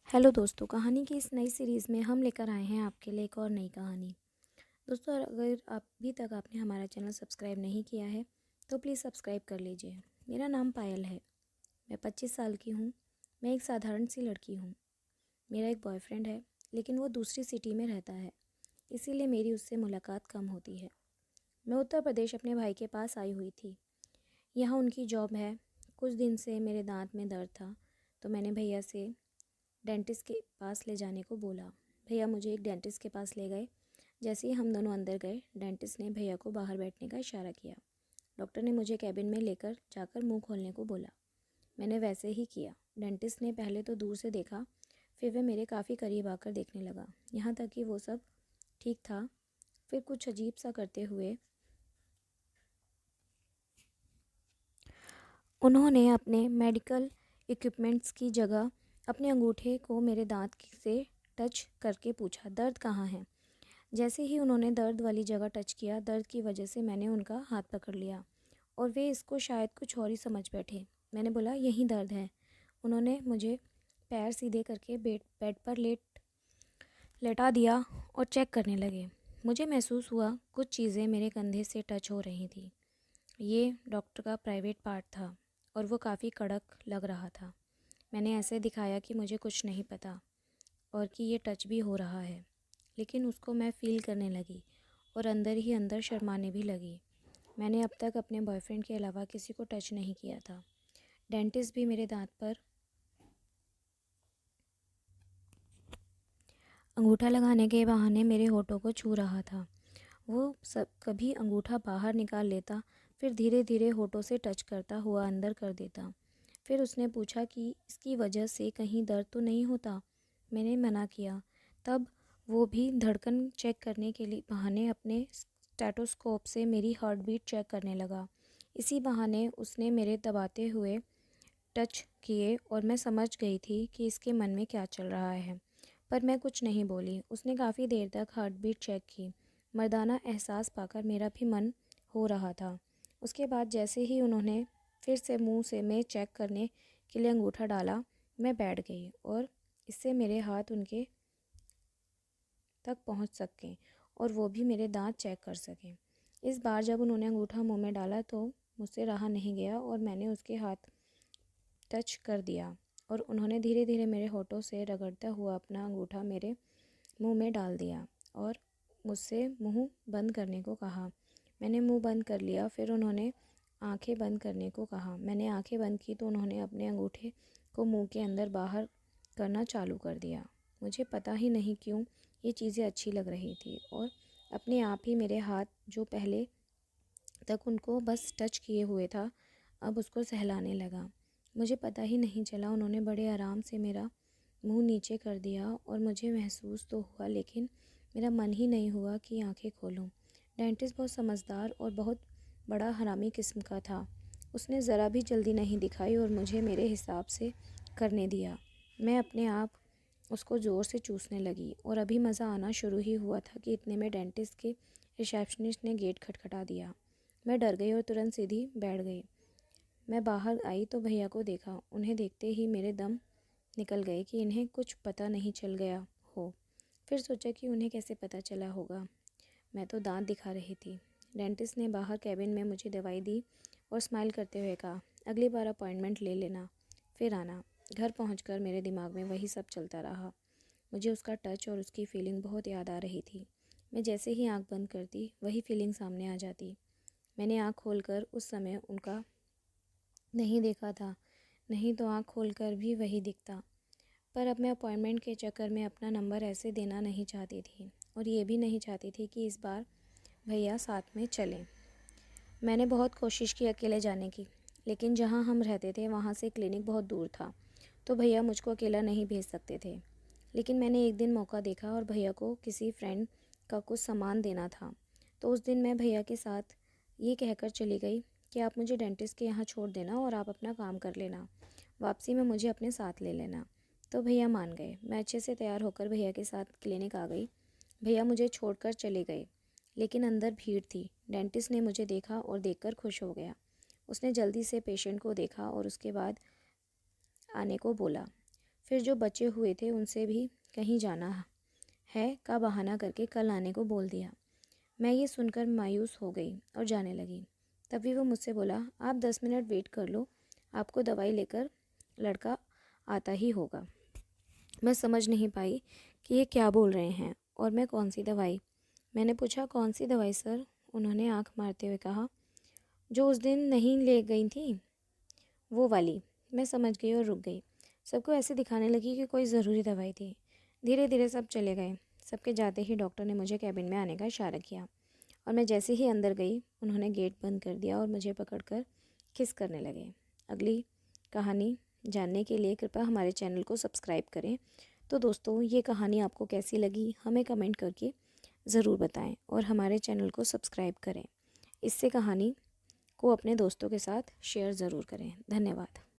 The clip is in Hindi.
हेलो दोस्तों, कहानी की इस नई सीरीज़ में हम लेकर आए हैं आपके लिए एक और नई कहानी। दोस्तों, अगर अभी तक आपने हमारा चैनल सब्सक्राइब नहीं किया है तो प्लीज़ सब्सक्राइब कर लीजिए। मेरा नाम पायल है। मैं 25 साल की हूँ। मैं एक साधारण सी लड़की हूँ। मेरा एक बॉयफ्रेंड है, लेकिन वो दूसरी सिटी में रहता है, इसीलिए मेरी उससे मुलाकात कम होती है। मैं उत्तर प्रदेश अपने भाई के पास आई हुई थी। यहाँ उनकी जॉब है। कुछ दिन से मेरे दांत में दर्द था, तो मैंने भैया से डेंटिस्ट के पास ले जाने को बोला। भैया मुझे एक डेंटिस्ट के पास ले गए। जैसे ही हम दोनों अंदर गए, डेंटिस्ट ने भैया को बाहर बैठने का इशारा किया। डॉक्टर ने मुझे कैबिन में लेकर जाकर मुंह खोलने को बोला। मैंने वैसे ही किया। डेंटिस्ट ने पहले तो दूर से देखा, फिर वह मेरे काफ़ी करीब आकर देखने लगा। यहाँ तक कि वो सब ठीक था, फिर कुछ अजीब सा करते हुए उन्होंने अपने मेडिकल इक्विपमेंट्स की जगह अपने अंगूठे को मेरे दांत से टच करके पूछा, दर्द कहाँ है। जैसे ही उन्होंने दर्द वाली जगह टच किया, दर्द की वजह से मैंने उनका हाथ पकड़ लिया और वे इसको शायद कुछ और ही समझ बैठे। मैंने बोला, यहीं दर्द है। उन्होंने मुझे पैर सीधे करके बेड पर लेटा दिया और चेक करने लगे। मुझे महसूस हुआ कुछ चीज़ें मेरे कंधे से टच हो रही थी। ये डॉक्टर का प्राइवेट पार्ट था और वो काफ़ी कड़क लग रहा था। मैंने ऐसे दिखाया कि मुझे कुछ नहीं पता और कि ये टच भी हो रहा है, लेकिन उसको मैं फ़ील करने लगी और अंदर ही अंदर शर्माने भी लगी। मैंने अब तक अपने बॉयफ्रेंड के अलावा किसी को टच नहीं किया था। डेंटिस्ट भी मेरे दांत पर अंगूठा लगाने के बहाने मेरे होठों को छू रहा था। वो सब कभी अंगूठा बाहर निकाल लेता, फिर धीरे धीरे होठों से टच करता हुआ अंदर कर देता। फिर उसने पूछा कि इसकी वजह से कहीं दर्द तो नहीं होता। मैंने मना किया। तब वो भी धड़कन चेक करने के लिए बहाने अपने स्टेटोस्कोप से मेरी हार्ट बीट चेक करने लगा। इसी बहाने उसने मेरे दबाते हुए टच किए और मैं समझ गई थी कि इसके मन में क्या चल रहा है, पर मैं कुछ नहीं बोली। उसने काफ़ी देर तक हार्ट बीट चेक की। मर्दाना एहसास पाकर मेरा भी मन हो रहा था। उसके बाद जैसे ही उन्होंने फिर से मुंह से में चेक करने के लिए अंगूठा डाला, मैं बैठ गई और इससे मेरे हाथ उनके तक पहुंच सकें और वो भी मेरे दांत चेक कर सकें। इस बार जब उन्होंने अंगूठा मुंह में डाला तो मुझसे रहा नहीं गया और मैंने उसके हाथ टच कर दिया और उन्होंने धीरे धीरे मेरे होठों से रगड़ता हुआ अपना अंगूठा मेरे मुंह में डाल दिया और मुझसे मुंह बंद करने को कहा। मैंने मुंह बंद कर लिया। फिर उन्होंने आंखें बंद करने को कहा। मैंने आंखें बंद की तो उन्होंने अपने अंगूठे को मुंह के अंदर बाहर करना चालू कर दिया। मुझे पता ही नहीं क्यों ये चीज़ें अच्छी लग रही थी और अपने आप ही मेरे हाथ, जो पहले तक उनको बस टच किए हुए था, अब उसको सहलाने लगा। मुझे पता ही नहीं चला। उन्होंने बड़े आराम से मेरा मुंह नीचे कर दिया और मुझे महसूस तो हुआ, लेकिन मेरा मन ही नहीं हुआ कि आंखें खोलूं। डेंटिस्ट बहुत समझदार और बहुत बड़ा हरामी किस्म का था। उसने ज़रा भी जल्दी नहीं दिखाई और मुझे मेरे हिसाब से करने दिया। मैं अपने आप उसको ज़ोर से चूसने लगी और अभी मज़ा आना शुरू ही हुआ था कि इतने में डेंटिस्ट के रिसेप्शनिस्ट ने गेट खटखटा दिया। मैं डर गई और तुरंत सीधी बैठ गई। मैं बाहर आई तो भैया को देखा। उन्हें देखते ही मेरे दम निकल गए कि इन्हें कुछ पता नहीं चल गया हो। फिर सोचा कि उन्हें कैसे पता चला होगा। मैं तो दांत दिखा रही थी। डेंटिस्ट ने बाहर कैबिन में मुझे दवाई दी और स्माइल करते हुए कहा, अगली बार अपॉइंटमेंट ले लेना, फिर आना। घर पहुंचकर मेरे दिमाग में वही सब चलता रहा। मुझे उसका टच और उसकी फीलिंग बहुत याद आ रही थी। मैं जैसे ही आंख बंद करती, वही फीलिंग सामने आ जाती। मैंने आंख खोलकर उस समय उनका नहीं देखा था, नहीं तो आंख खोलकर भी वही दिखता। पर अब मैं अपॉइंटमेंट के चक्कर में अपना नंबर ऐसे देना नहीं चाहती थी और ये भी नहीं चाहती थी कि इस बार भैया साथ में चलें। मैंने बहुत कोशिश की अकेले जाने की, लेकिन जहाँ हम रहते थे वहाँ से क्लिनिक बहुत दूर था, तो भैया मुझको अकेला नहीं भेज सकते थे। लेकिन मैंने एक दिन मौका देखा और भैया को किसी फ्रेंड का कुछ सामान देना था, तो उस दिन मैं भैया के साथ ये कहकर चली गई कि आप मुझे डेंटिस्ट के यहाँ छोड़ देना और आप अपना काम कर लेना, वापसी में मुझे अपने साथ ले लेना। तो भैया मान गए। मैं अच्छे से तैयार होकर भैया के साथ क्लिनिक आ गई। भैया मुझे छोड़कर चले गए, लेकिन अंदर भीड़ थी। डेंटिस्ट ने मुझे देखा और देखकर खुश हो गया। उसने जल्दी से पेशेंट को देखा और उसके बाद आने को बोला। फिर जो बचे हुए थे उनसे भी कहीं जाना है का बहाना करके कल आने को बोल दिया। मैं ये सुनकर मायूस हो गई और जाने लगी। तभी वो मुझसे बोला, आप 10 मिनट वेट कर लो, आपको दवाई लेकर लड़का आता ही होगा। मैं समझ नहीं पाई कि ये क्या बोल रहे हैं और मैं कौन सी दवाई। मैंने पूछा, कौन सी दवाई सर? उन्होंने आंख मारते हुए कहा, जो उस दिन नहीं ले गई थी वो वाली। मैं समझ गई और रुक गई। सबको ऐसे दिखाने लगी कि कोई ज़रूरी दवाई थी। धीरे धीरे सब चले गए। सबके जाते ही डॉक्टर ने मुझे कैबिन में आने का इशारा किया और मैं जैसे ही अंदर गई उन्होंने गेट बंद कर दिया और मुझे पकड़कर किस करने लगे। अगली कहानी जानने के लिए कृपया हमारे चैनल को सब्सक्राइब करें। तो दोस्तों, ये कहानी आपको कैसी लगी हमें कमेंट करके ज़रूर बताएं और हमारे चैनल को सब्सक्राइब करें। इससे कहानी को अपने दोस्तों के साथ शेयर ज़रूर करें। धन्यवाद।